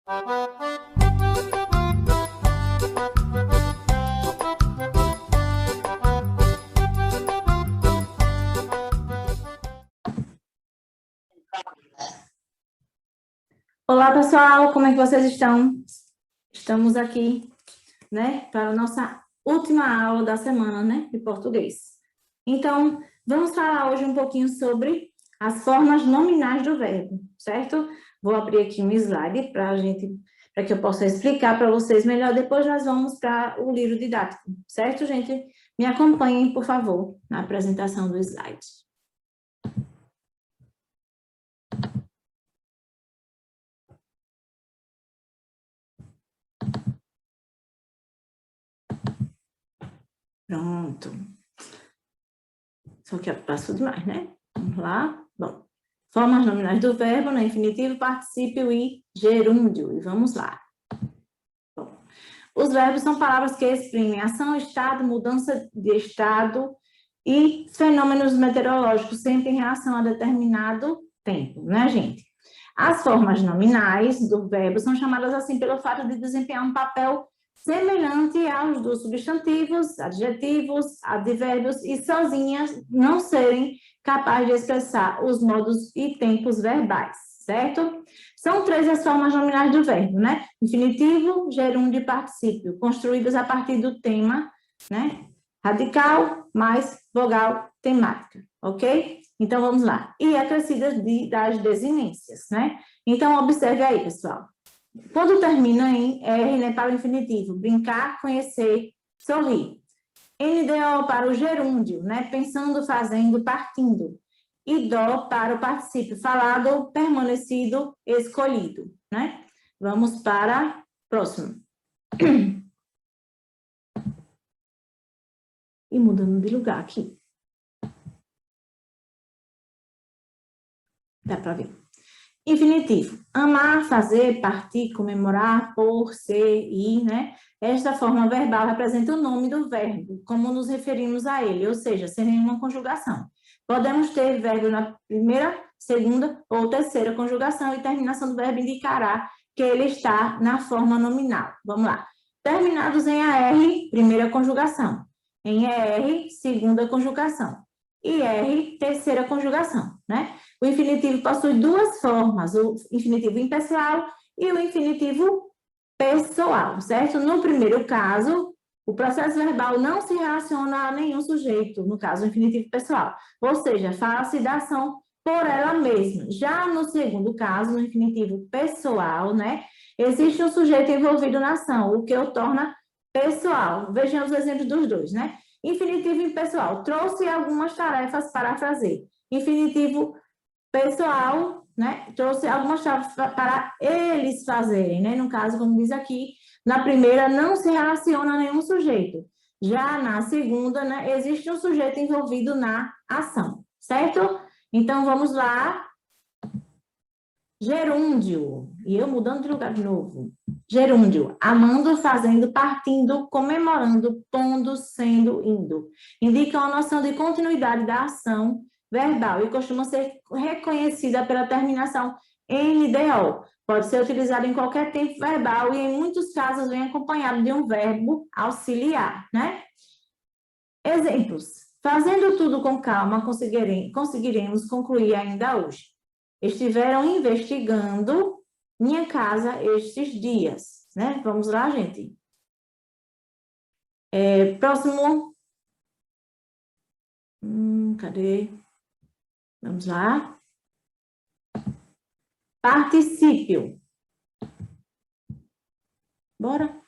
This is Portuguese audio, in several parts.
Olá, pessoal, como é que vocês estão? Estamos aqui, né, para a nossa última aula da semana, né, de português. Então, vamos falar hoje um pouquinho sobre as formas nominais do verbo, certo? Vou abrir aqui um slide para que eu possa explicar para vocês melhor. Depois nós vamos para o livro didático, certo, gente? Me acompanhem, por favor, na apresentação do slide. Pronto. Só que passou demais, né? Vamos lá. Bom, formas nominais do verbo, no infinitivo, particípio e gerúndio. E vamos lá. Bom, os verbos são palavras que exprimem ação, estado, mudança de estado e fenômenos meteorológicos, sempre em relação a determinado tempo, né, gente? As formas nominais do verbo são chamadas assim pelo fato de desempenhar um papel semelhante aos dos substantivos, adjetivos, advérbios e sozinhas não serem capazes de expressar os modos e tempos verbais, certo? São três as formas nominais do verbo, né? Infinitivo, gerúndio e particípio, construídas a partir do tema, né? Radical mais vogal temática, ok? Então, vamos lá. E acrescidas das desinências, né? Então, observe aí, pessoal. Quando termina em R, né, para o infinitivo, brincar, conhecer, sorrir. NDO para o gerúndio, né, pensando, fazendo, partindo. E DO para o particípio, falado, permanecido, escolhido, né? Vamos para o próximo. E mudando de lugar aqui. Dá para ver. Infinitivo, amar, fazer, partir, comemorar, por, ser, ir, né? Esta forma verbal representa o nome do verbo, como nos referimos a ele, ou seja, sem nenhuma conjugação. Podemos ter verbo na primeira, segunda ou terceira conjugação e terminação do verbo indicará que ele está na forma nominal. Vamos lá. Terminados em AR, primeira conjugação. Em ER, segunda conjugação. E R, terceira conjugação, né? O infinitivo possui duas formas, o infinitivo impessoal e o infinitivo pessoal, certo? No primeiro caso, o processo verbal não se relaciona a nenhum sujeito, no caso, o infinitivo pessoal, ou seja, fala-se da ação por ela mesma. Já no segundo caso, no infinitivo pessoal, né, existe um sujeito envolvido na ação, o que o torna pessoal. Vejamos os exemplos dos dois, né? Infinitivo impessoal, trouxe algumas tarefas para fazer. Infinitivo pessoal, né, trouxe algumas tarefas para eles fazerem, né? No caso, como diz aqui, na primeira não se relaciona a nenhum sujeito. Já na segunda, né, existe um sujeito envolvido na ação, certo? Então, vamos lá. Gerúndio. E eu mudando de lugar de novo. Gerúndio. Amando, fazendo, partindo, comemorando, pondo, sendo, indo. Indica uma noção de continuidade da ação verbal e costuma ser reconhecida pela terminação NDO. Pode ser utilizado em qualquer tempo verbal e, em muitos casos, vem acompanhado de um verbo auxiliar, né? Exemplos. Fazendo tudo com calma, conseguiremos concluir ainda hoje. Estiveram investigando minha casa estes dias, né? Vamos lá, gente. Próximo. Cadê? Vamos lá. Particípio. Bora?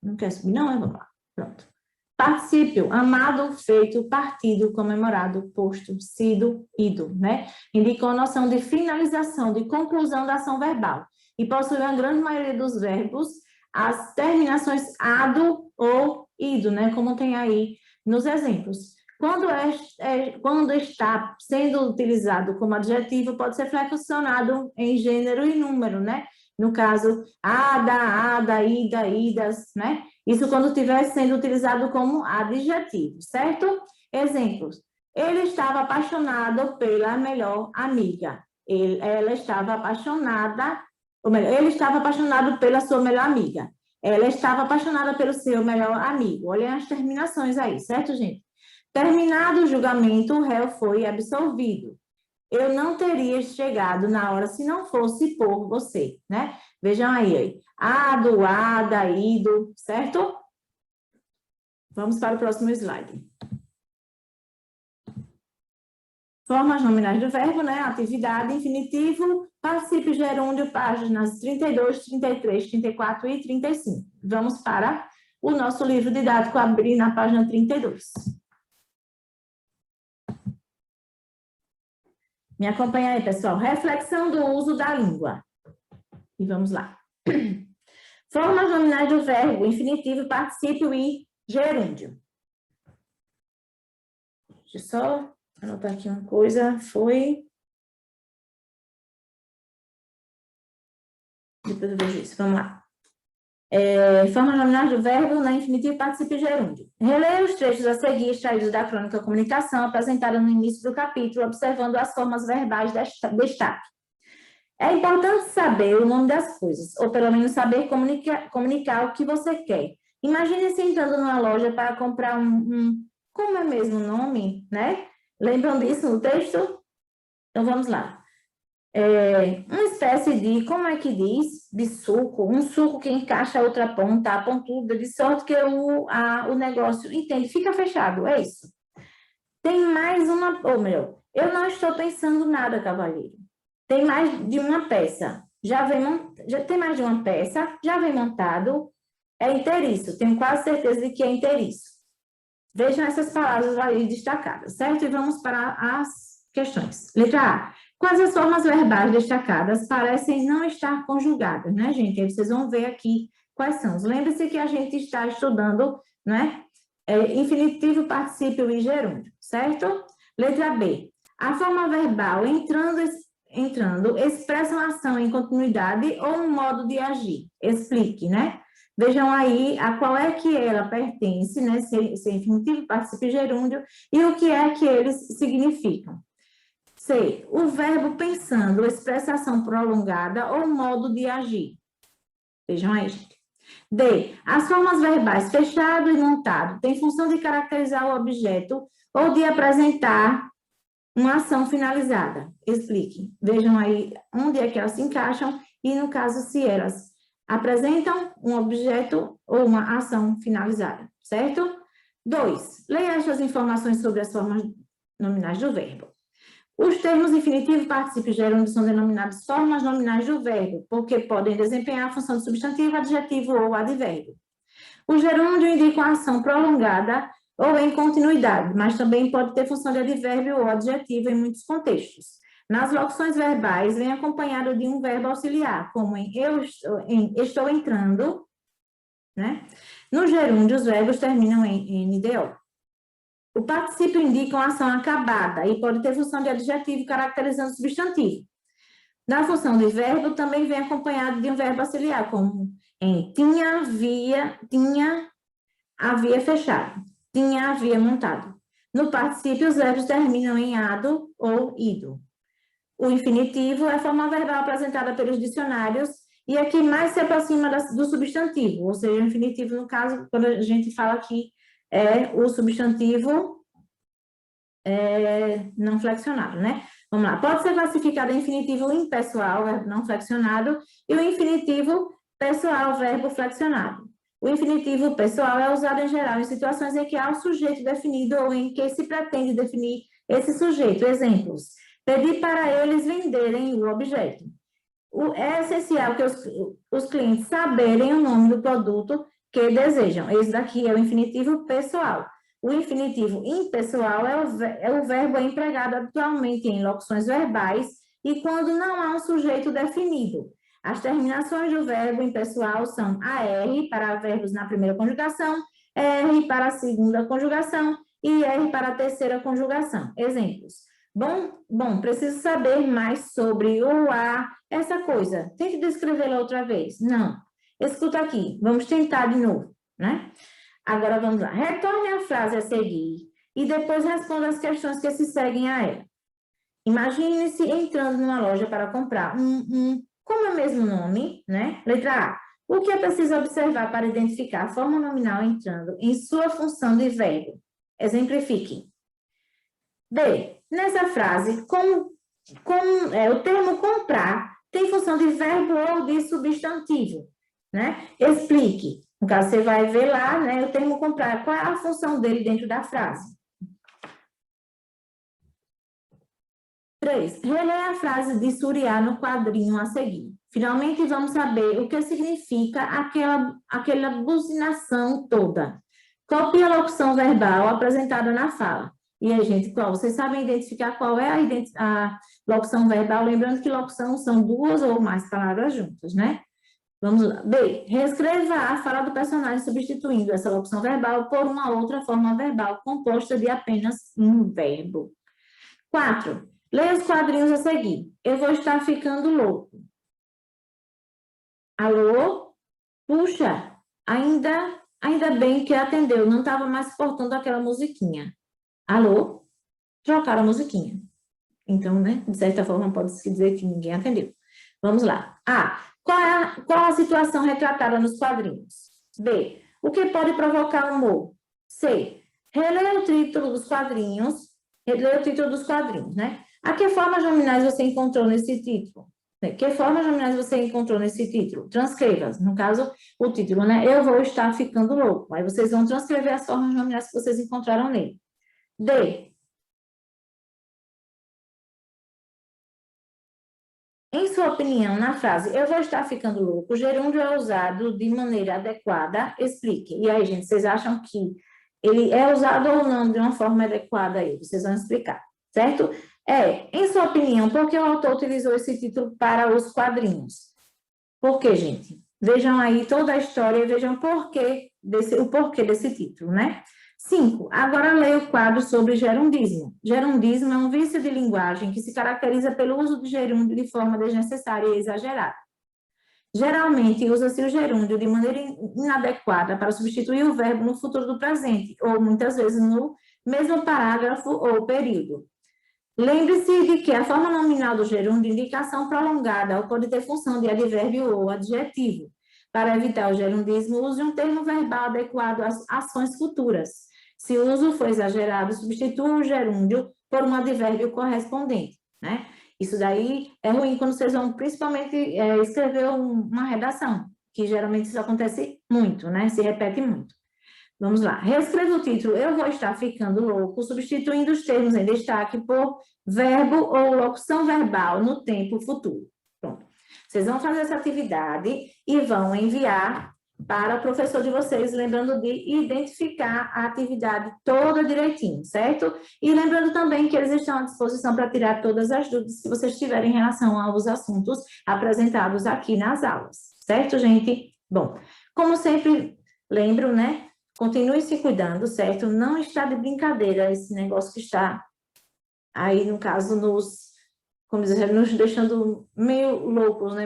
Não quer subir, não? Vamos lá. Pronto. Particípio, amado, feito, partido, comemorado, posto, sido, ido, né? Indica a noção de finalização, de conclusão da ação verbal. E possui a grande maioria dos verbos as terminações ado ou ido, né? Como tem aí nos exemplos. Quando está sendo utilizado como adjetivo, pode ser flexionado em gênero e número, né? No caso, ada, ida, idas, né? Isso quando estiver sendo utilizado como adjetivo, certo? Exemplos. Ele estava apaixonado pela melhor amiga. Ela estava apaixonada Ou melhor, ele estava apaixonado pela sua melhor amiga. Ela estava apaixonada pelo seu melhor amigo. Olhem as terminações aí, certo, gente? Terminado o julgamento, o réu foi absolvido. Eu não teria chegado na hora se não fosse por você, né? Vejam aí. Ado, ada, ido, certo? Vamos para o próximo slide. Formas nominais do verbo, né? Atividade, infinitivo, particípio gerúndio, páginas 32, 33, 34 e 35. Vamos para o nosso livro didático, abrir na página 32. Me acompanha aí, pessoal. Reflexão do uso da língua. E vamos lá. Formas nominais do verbo, infinitivo, particípio e gerúndio. Deixa eu só anotar aqui uma coisa. Depois eu vejo isso. Vamos lá. Formas nominais do verbo, na infinitivo, particípio e gerúndio. Releia os trechos a seguir, extraídos da crônica Comunicação, apresentada no início do capítulo, observando as formas verbais destaque. É importante saber o nome das coisas, ou pelo menos saber comunicar o que você quer. Imagine-se entrando numa loja para comprar como é mesmo o nome, né? Lembram disso no texto? Então, vamos lá. Uma espécie de, como é que diz? De suco, um suco que encaixa a outra ponta, a pontuda, de sorte que o negócio, entende? Fica fechado, é isso. Tem mais uma, ou melhor, eu não estou pensando nada, cavalheiro. Tem mais de uma peça. Já tem mais de uma peça, já vem montado, é inteiriço, tenho quase certeza de que é inteiriço. Vejam essas palavras aí destacadas, certo? E vamos para as questões. Letra A. Quais as formas verbais destacadas parecem não estar conjugadas, né, gente? Aí vocês vão ver aqui quais são. Lembre-se que a gente está estudando, né? Infinitivo, particípio e gerúndio, certo? Letra B. A forma verbal entrando expressa uma ação em continuidade ou um modo de agir. Explique, né? Vejam aí a qual é que ela pertence, né? Se infinitivo, particípio e gerúndio, e o que é que eles significam. C. O verbo pensando expressa ação prolongada ou modo de agir. Vejam aí, gente. D. As formas verbais fechado e montado têm função de caracterizar o objeto ou de apresentar uma ação finalizada. Explique. Vejam aí onde é que elas se encaixam e, no caso, se elas apresentam um objeto ou uma ação finalizada, certo? 2. Leia estas informações sobre as formas nominais do verbo. Os termos infinitivo, particípio e gerúndio são denominados formas nominais do verbo, porque podem desempenhar a função de substantivo, adjetivo ou advérbio. O gerúndio indica uma ação prolongada ou em continuidade, mas também pode ter função de advérbio ou adjetivo em muitos contextos. Nas locuções verbais, vem acompanhado de um verbo auxiliar, como em estou entrando, né? No gerúndio, os verbos terminam em NDO. O particípio indica uma ação acabada e pode ter função de adjetivo caracterizando o substantivo. Na função de verbo, também vem acompanhado de um verbo auxiliar, como em havia fechado, tinha, havia montado. No particípio, os verbos terminam em ado ou ido. O infinitivo é a forma verbal apresentada pelos dicionários e é que mais se aproxima do substantivo, ou seja, o infinitivo, no caso, quando a gente fala aqui, é o substantivo não flexionado, né? Vamos lá. Pode ser classificado em infinitivo impessoal, verbo não flexionado, e o infinitivo pessoal, verbo flexionado. O infinitivo pessoal é usado em geral em situações em que há um sujeito definido ou em que se pretende definir esse sujeito. Exemplos: pedir para eles venderem o objeto. É essencial que os clientes saberem o nome do produto que desejam. Esse daqui é o infinitivo pessoal. O infinitivo impessoal é o verbo empregado habitualmente em locuções verbais e quando não há um sujeito definido. As terminações do verbo impessoal são AR para verbos na primeira conjugação, R para a segunda conjugação e R para a terceira conjugação. Exemplos: bom, preciso saber mais sobre o a, essa coisa. Tente descrevê-la outra vez. Não. Escuta aqui, vamos tentar de novo, né? Agora vamos lá. Retorne a frase a seguir e depois responda as questões que se seguem a ela. Imagine-se entrando numa loja para comprar Como é o mesmo nome, né? Letra A. O que é preciso observar para identificar a forma nominal entrando em sua função de verbo? Exemplifique. B. Nessa frase, o termo comprar tem função de verbo ou de substantivo, né? Explique. No caso, você vai ver lá, né, o termo comprar, qual é a função dele dentro da frase. 3. Releia a frase de Suriá no quadrinho a seguir. Finalmente, vamos saber o que significa aquela buzinação toda. Copie a locução verbal apresentada na fala. E aí, gente, vocês sabem identificar qual é a locução verbal? Lembrando que locução são duas ou mais palavras juntas, né? Vamos lá. B. Reescreva a fala do personagem substituindo essa locução verbal por uma outra forma verbal composta de apenas um verbo. 4. Leia os quadrinhos a seguir. Eu vou estar ficando louco. Alô? Puxa, ainda bem que atendeu. Não estava mais suportando aquela musiquinha. Alô? Trocaram a musiquinha. Então, né, de certa forma, pode-se dizer que ninguém atendeu. Vamos lá. A. Qual a situação retratada nos quadrinhos? B. O que pode provocar humor? C. Releia o título dos quadrinhos. Releia o título dos quadrinhos, né? A que formas nominais você encontrou nesse título? Que formas nominais você encontrou nesse título? Transcreva. No caso, o título, né? Eu vou estar ficando louco. Aí vocês vão transcrever as formas nominais que vocês encontraram nele. D. Em sua opinião, na frase eu vou estar ficando louco, o gerúndio é usado de maneira adequada? Explique. E aí, gente, vocês acham que ele é usado ou não de uma forma adequada aí? Vocês vão explicar, certo? Em sua opinião, por que o autor utilizou esse título para os quadrinhos? Por quê, gente? Vejam aí toda a história e vejam o porquê desse título, né? 5. Agora leia o quadro sobre gerundismo. Gerundismo é um vício de linguagem que se caracteriza pelo uso do gerúndio de forma desnecessária e exagerada. Geralmente, usa-se o gerúndio de maneira inadequada para substituir o verbo no futuro do presente, ou muitas vezes no mesmo parágrafo ou período. Lembre-se de que a forma nominal do gerúndio indica ação prolongada ou pode ter função de advérbio ou adjetivo. Para evitar o gerundismo, use um termo verbal adequado às ações futuras. Se o uso for exagerado, substitua o gerúndio por um advérbio correspondente, né? Isso daí é ruim quando vocês vão, principalmente, escrever uma redação, que geralmente isso acontece muito, né? Se repete muito. Vamos lá. Reescreva o título Eu Vou Estar Ficando Louco, substituindo os termos em destaque por verbo ou locução verbal no tempo futuro. Pronto. Vocês vão fazer essa atividade e vão enviar para o professor de vocês, lembrando de identificar a atividade toda direitinho, certo? E lembrando também que eles estão à disposição para tirar todas as dúvidas que vocês tiverem em relação aos assuntos apresentados aqui nas aulas, certo, gente? Bom, como sempre, lembro, né? Continue se cuidando, certo? Não está de brincadeira esse negócio que está aí, no caso, como dizer, nos deixando meio loucos, né?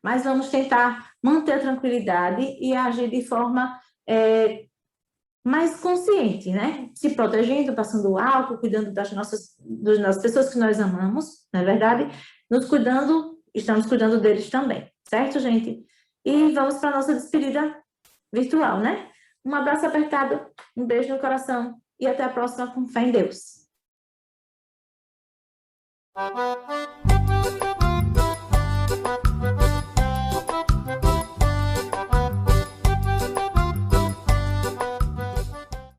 Mas vamos tentar manter a tranquilidade e agir de forma mais consciente, né? Se protegendo, passando álcool, cuidando das pessoas que nós amamos, não é verdade? Estamos cuidando deles também, certo, gente? E vamos para a nossa despedida virtual, né? Um abraço apertado, um beijo no coração e até a próxima com fé em Deus.